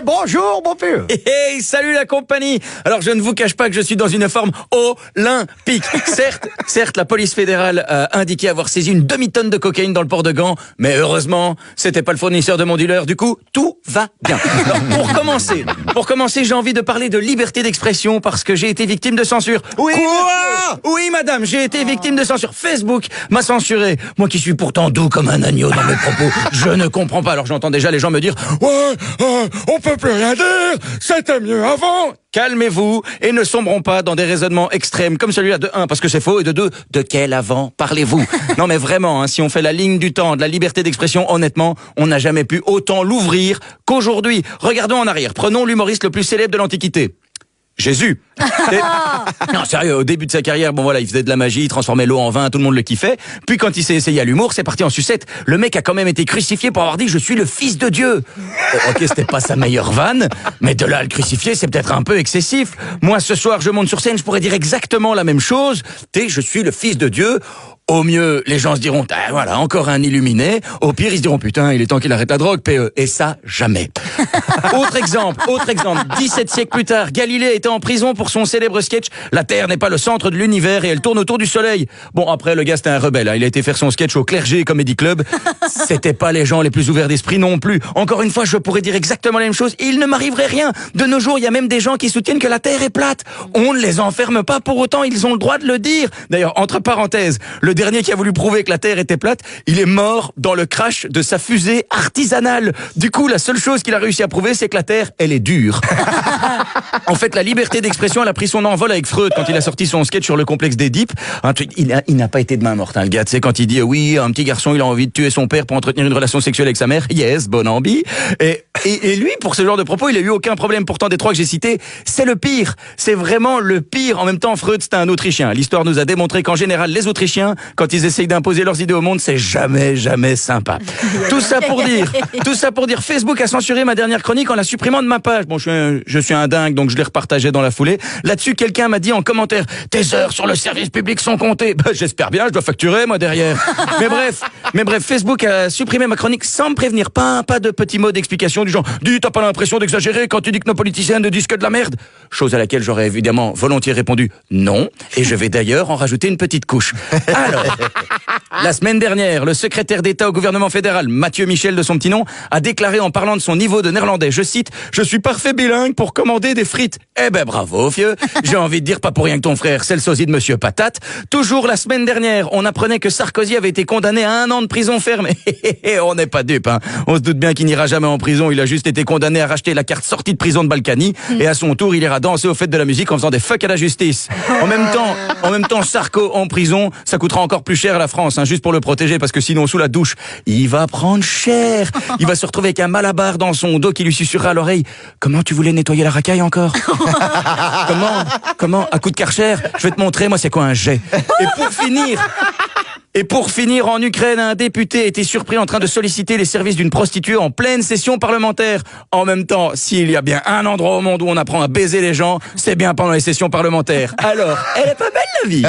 Bonjour, mon vieux. Hey, salut la compagnie. Alors, je ne vous cache pas que je suis dans une forme olympique. Certes, la police fédérale a indiqué avoir saisi une demi-tonne de cocaïne dans le port de Gand, mais heureusement, c'était pas le fournisseur de mon dealer. Du coup, tout va bien. Alors, pour commencer, j'ai envie de parler de liberté d'expression parce que j'ai été victime de censure. Oui, Quoi? oui, madame, j'ai été victime de censure. Facebook m'a censuré. Moi qui suis pourtant doux comme un agneau dans mes propos, je ne comprends pas. Alors, j'entends déjà les gens me dire « Ouais, on peut plus rien dire. C'était mieux avant. » Calmez-vous et ne sombrons pas dans des raisonnements extrêmes comme celui-là de 1 parce que c'est faux et de 2 de quel avant parlez-vous? Non mais vraiment, si on fait la ligne du temps de la liberté d'expression, honnêtement, on n'a jamais pu autant l'ouvrir qu'aujourd'hui. Regardons en arrière, prenons l'humoriste le plus célèbre de l'Antiquité. Jésus. Non, sérieux, au début de sa carrière, il faisait de la magie, il transformait l'eau en vin, tout le monde le kiffait. Puis quand il s'est essayé à l'humour, c'est parti en sucette. Le mec a quand même été crucifié pour avoir dit « Je suis le fils de Dieu ». Ok, c'était pas sa meilleure vanne, mais de là à le crucifier, c'est peut-être un peu excessif. Moi, ce soir, je monte sur scène, je pourrais dire exactement la même chose. Je suis le fils de Dieu. Au mieux, les gens se diront « Ah, voilà, encore un illuminé ». Au pire, ils se diront « Putain, il est temps qu'il arrête la drogue, PE ». Et ça, jamais. Autre exemple. 17 siècles plus tard, Galilée était en prison pour son célèbre sketch « La Terre n'est pas le centre de l'univers et elle tourne autour du soleil ». Bon, après, le gars, c'était un rebelle. Il a été faire son sketch au Clergé Comedy Club. C'était pas les gens les plus ouverts d'esprit non plus. Encore une fois, je pourrais dire exactement la même chose. Il ne m'arriverait rien. De nos jours, il y a même des gens qui soutiennent que la Terre est plate. On ne les enferme pas pour autant. Ils ont le droit de le dire. D'ailleurs, entre parenthèses, le dernier qui a voulu prouver que la Terre était plate, il est mort dans le crash de sa fusée artisanale. Du coup, la seule chose qu'il a réussi à prouver, c'est que la Terre, elle est dure. En fait, la liberté d'expression, elle a pris son envol avec Freud quand il a sorti son sketch sur le complexe d'Édipe. Il n'a pas été de main morte, le gars. Tu sais, quand il dit oui, un petit garçon, il a envie de tuer son père pour entretenir une relation sexuelle avec sa mère. Yes, bonne ambi. Et lui, pour ce genre de propos, il a eu aucun problème. Pourtant, des 3 que j'ai cités, c'est le pire. C'est vraiment le pire. En même temps, Freud, c'était un Autrichien. L'histoire nous a démontré qu'en général, les Autrichiens, quand ils essayent d'imposer leurs idées au monde, c'est jamais sympa. Tout ça pour dire, Facebook a censuré ma dernière chronique en la supprimant de ma page. Bon, je suis un dingue, donc je l'ai repartagé dans la foulée. Là-dessus, quelqu'un m'a dit en commentaire, tes heures sur le service public sont comptées. J'espère bien, je dois facturer, moi, derrière. Mais bref, Facebook a supprimé ma chronique sans me prévenir. Pas de petits mots d'explication du genre, dis, t'as pas l'impression d'exagérer quand tu dis que nos politiciens ne disent que de la merde? Chose à laquelle j'aurais évidemment volontiers répondu non. Et je vais d'ailleurs en rajouter une petite couche. Alors, la semaine dernière, le secrétaire d'État au gouvernement fédéral, Mathieu Michel de son petit nom, a déclaré en parlant de son niveau de néerlandais, je cite, « Je suis parfait bilingue pour commander des frites ». Eh ben bravo, vieux. J'ai envie de dire pas pour rien que ton frère, c'est le sosie de Monsieur Patate. Toujours la semaine dernière, on apprenait que Sarkozy avait été condamné à 1 an de prison ferme. On n'est pas dupe, hein. On se doute bien qu'il n'ira jamais en prison, il a juste été condamné à racheter la carte sortie de prison de Balkany, et à son tour, il ira danser aux fêtes de la musique en faisant des fuck à la justice. En même temps, Sarko en prison, ça coûtera encore plus cher à la France, hein, juste pour le protéger, parce que sinon, sous la douche, il va prendre cher. Il va se retrouver avec un malabar dans son dos qui lui susurrera à l'oreille. Comment tu voulais nettoyer la racaille encore? Comment? À coup de Karcher? Je vais te montrer, moi, c'est quoi un jet. Et pour finir, en Ukraine, un député a été surpris en train de solliciter les services d'une prostituée en pleine session parlementaire. En même temps, s'il y a bien un endroit au monde où on apprend à baiser les gens, c'est bien pendant les sessions parlementaires. Alors, elle est pas belle la vie?